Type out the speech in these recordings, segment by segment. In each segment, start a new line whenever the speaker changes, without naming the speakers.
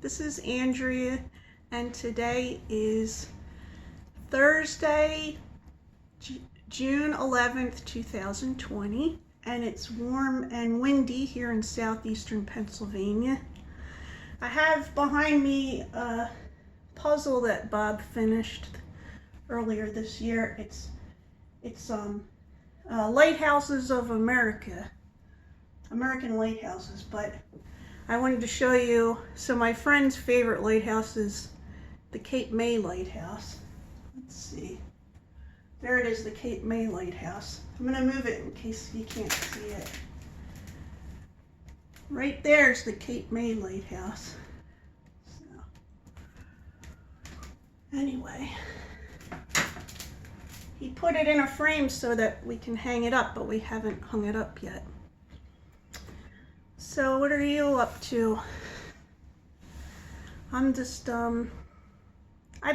This is Andrea, and today is Thursday, June 11th, 2020, and it's warm and windy here in southeastern Pennsylvania. I have behind me a puzzle that Bob finished earlier this year. It's Lighthouses of America, American lighthouses, but I wanted to show you, so my friend's favorite lighthouse is the Cape May Lighthouse. Let's see. There it is, the Cape May Lighthouse. I'm going to move it in case you can't see it. Right there's the Cape May Lighthouse. So, anyway, he put it in a frame so that we can hang it up, but we haven't hung it up yet. So what are you up to? I'm just, I've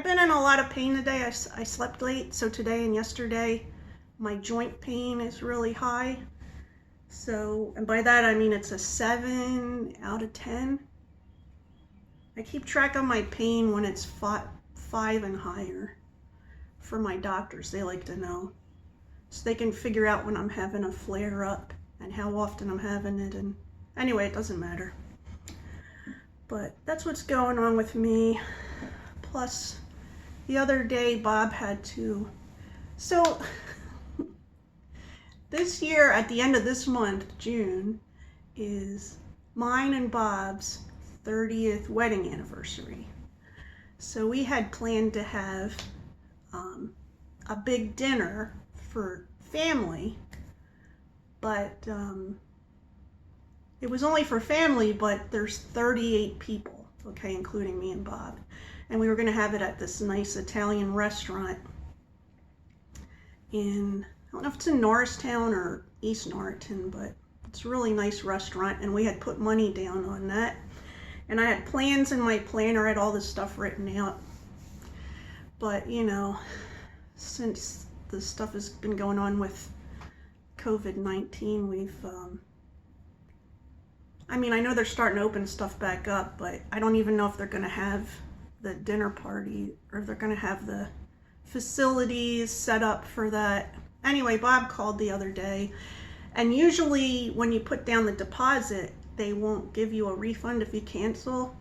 been in a lot of pain today. I slept late, so today and yesterday my joint pain is really high. So, and by that I mean it's a 7 out of 10. I keep track of my pain when it's 5 and higher for my doctors. They like to know, so they can figure out when I'm having a flare up and how often I'm having it. And anyway, it doesn't matter. But that's what's going on with me. Plus, the other day Bob had to, so this year at the end of this month, June, is mine and Bob's 30th wedding anniversary. So we had planned to have a big dinner for family, but it was only for family, but there's 38 people, okay, including me and Bob. And we were going to have it at this nice Italian restaurant in, I don't know if it's in Norristown or East Norriton, but it's a really nice restaurant, and we had put money down on that. And I had plans in my planner, I had all this stuff written out. But, you know, since the stuff has been going on with COVID-19, we've, I mean, I know they're starting to open stuff back up, but I don't even know if they're going to have the dinner party or they're going to have the facilities set up for that. Anyway, Bob called the other day, and usually when you put down the deposit, they won't give you a refund if you cancel.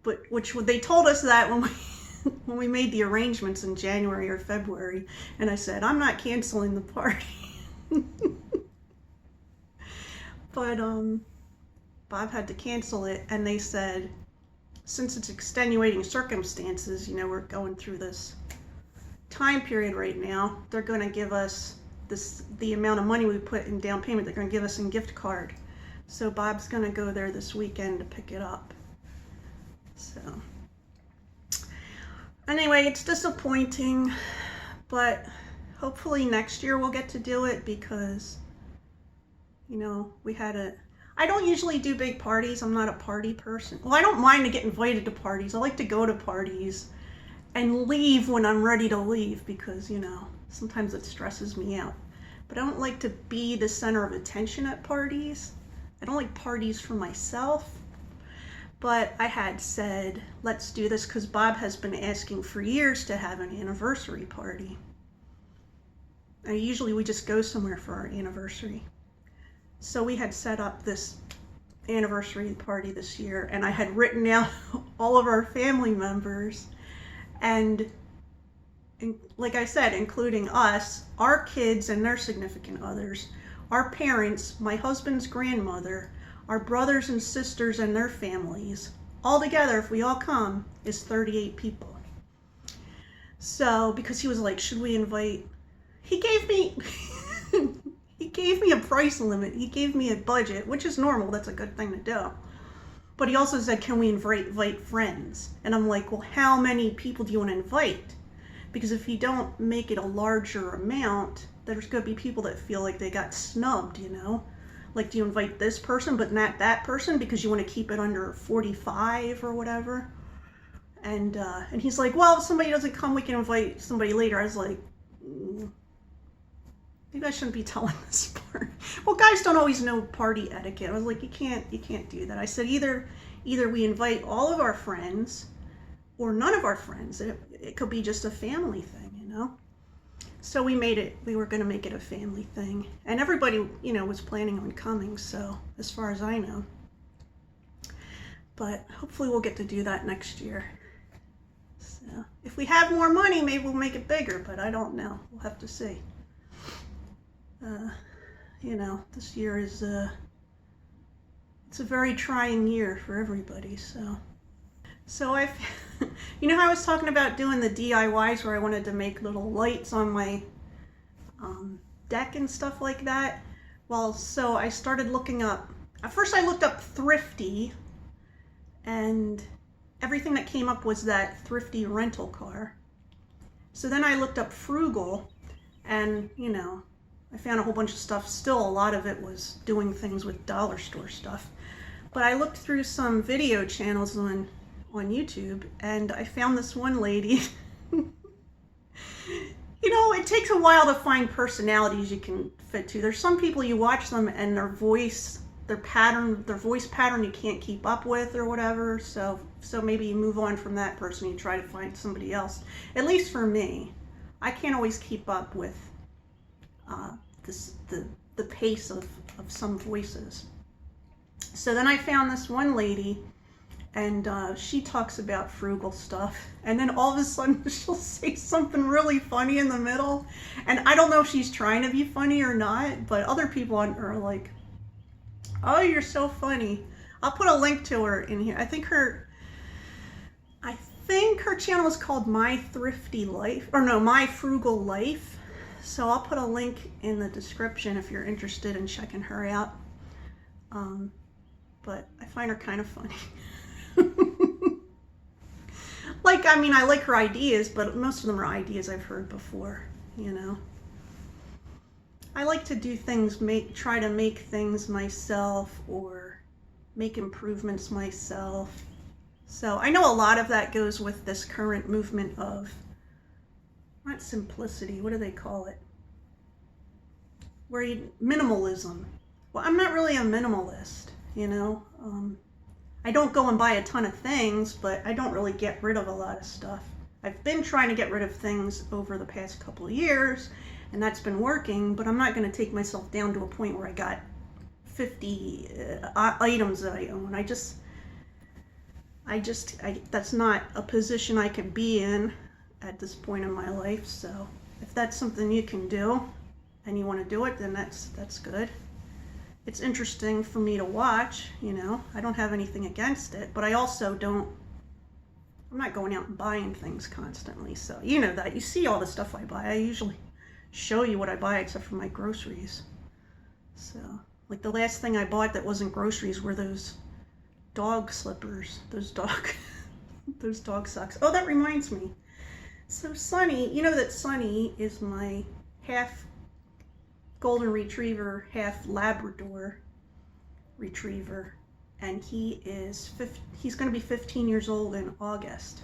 But they told us that when we made the arrangements in January or February, and I said, I'm not canceling the party. But Bob had to cancel it, and they said, since it's extenuating circumstances, you know, we're going through this time period right now, they're going to give us the amount of money we put in down payment, they're going to give us a gift card. So Bob's going to go there this weekend to pick it up. So anyway, it's disappointing, but hopefully next year we'll get to do it, because, you know, I don't usually do big parties. I'm not a party person. Well, I don't mind to get invited to parties. I like to go to parties and leave when I'm ready to leave, because, you know, sometimes it stresses me out. But I don't like to be the center of attention at parties. I don't like parties for myself. But I had said, let's do this, because Bob has been asking for years to have an anniversary party. And usually we just go somewhere for our anniversary. So we had set up this anniversary party this year, and I had written out all of our family members, and like I said, including us, our kids and their significant others, our parents, my husband's grandmother, our brothers and sisters and their families, all together, if we all come, is 38 people. So, because he was like, should we invite, he gave me a price limit. He gave me a budget, which is normal. That's a good thing to do. But he also said, can we invite friends? And I'm like, well, how many people do you want to invite? Because if you don't make it a larger amount, there's going to be people that feel like they got snubbed, you know? Like, do you invite this person but not that person because you want to keep it under 45 or whatever? And he's like, well, if somebody doesn't come, we can invite somebody later. I was like, Maybe I shouldn't be telling this part. Well, guys don't always know party etiquette. I was like, you can't do that. I said either we invite all of our friends or none of our friends. It could be just a family thing, you know? So we were going to make it a family thing. And everybody, you know, was planning on coming, so as far as I know. But hopefully we'll get to do that next year. So if we have more money, maybe we'll make it bigger, but I don't know. We'll have to see. You know, this year is it's a very trying year for everybody, so you know how I was talking about doing the DIYs where I wanted to make little lights on my deck and stuff like that? Well, so I started looking up, at first I looked up thrifty, and everything that came up was that thrifty rental car. So then I looked up frugal, and you know, I found a whole bunch of stuff. Still, a lot of it was doing things with dollar store stuff. But I looked through some video channels on YouTube, and I found this one lady. You know, it takes a while to find personalities you can fit to. There's some people you watch them and their voice pattern you can't keep up with or whatever. So maybe you move on from that person, you try to find somebody else. At least for me, I can't always keep up with the pace of some voices. So then I found this one lady, and she talks about frugal stuff, and then all of a sudden she'll say something really funny in the middle, and I don't know if she's trying to be funny or not, but other people are like, oh, you're so funny. I'll put a link to her in here. I think her channel is called My Frugal Life. So I'll put a link in the description if you're interested in checking her out. But I find her kind of funny. Like, I mean, I like her ideas, but most of them are ideas I've heard before, you know. I like to do things, try to make things myself or make improvements myself. So I know a lot of that goes with this current movement of, not simplicity, what do they call it? Minimalism. Well, I'm not really a minimalist, you know. I don't go and buy a ton of things, but I don't really get rid of a lot of stuff. I've been trying to get rid of things over the past couple of years, and that's been working, but I'm not going to take myself down to a point where I got 50 items that I own. That's not a position I can be in at this point in my life. So if that's something you can do and you want to do it, then that's good. It's interesting for me to watch, you know. I don't have anything against it, but I also I'm not going out and buying things constantly. So you know that. You see all the stuff I buy. I usually show you what I buy except for my groceries. So like the last thing I bought that wasn't groceries were those dog slippers, those dog socks. Oh, that reminds me. So Sunny, you know that Sunny is my half golden retriever, half Labrador retriever, and he's going to be 15 years old in August.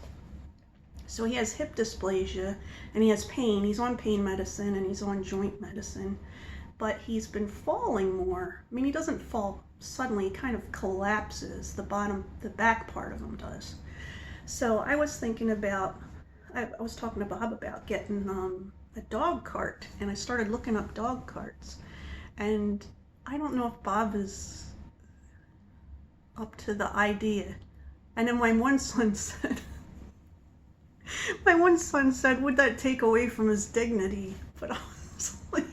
So he has hip dysplasia and he has pain. He's on pain medicine and he's on joint medicine, but he's been falling more. I mean, he doesn't fall suddenly, he kind of collapses. The back part of him does. So I was thinking about, I was talking to Bob about getting a dog cart, and I started looking up dog carts, and I don't know if Bob is up to the idea. And then my one son said, would that take away from his dignity? But I was like,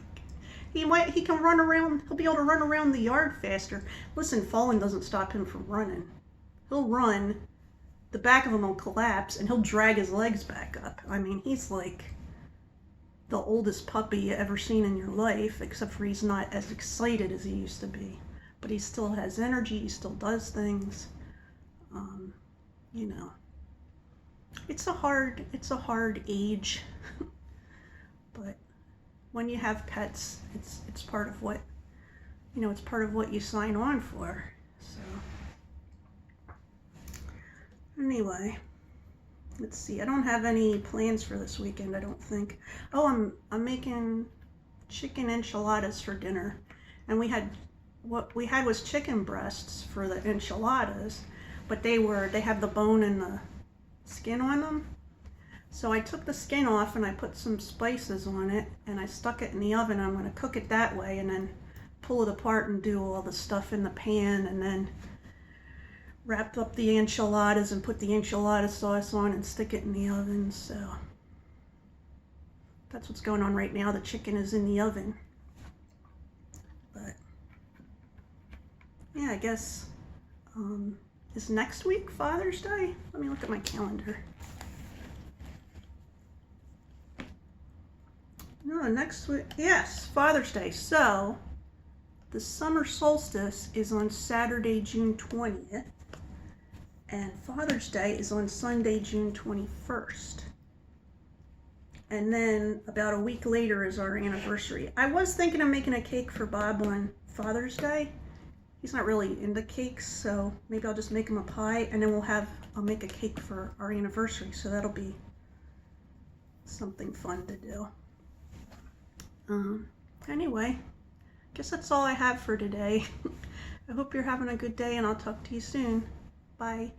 he can run around, he'll be able to run around the yard faster. Listen, falling doesn't stop him from running. He'll run, the back of him will collapse, and he'll drag his legs back up. I mean, he's like the oldest puppy you ever seen in your life, except for he's not as excited as he used to be. But he still has energy, he still does things. You know, it's a hard age, but when you have pets, it's part of what, you know, it's part of what you sign on for. So anyway, let's see. I don't have any plans for this weekend, I don't think. Oh, I'm making chicken enchiladas for dinner. And what we had was chicken breasts for the enchiladas, but they have the bone and the skin on them. So I took the skin off and I put some spices on it and I stuck it in the oven. I'm going to cook it that way and then pull it apart and do all the stuff in the pan, and then wrap up the enchiladas and put the enchilada sauce on and stick it in the oven. So that's what's going on right now. The chicken is in the oven. But yeah, I guess is next week Father's Day? Let me look at my calendar. No, next week, yes, Father's Day. So the summer solstice is on Saturday, June 20th, and Father's Day is on Sunday, June 21st. And then about a week later is our anniversary. I was thinking of making a cake for Bob on Father's Day. He's not really into cakes, so maybe I'll just make him a pie, and then I'll make a cake for our anniversary. So that'll be something fun to do. Anyway, guess that's all I have for today. I hope you're having a good day, and I'll talk to you soon. Bye.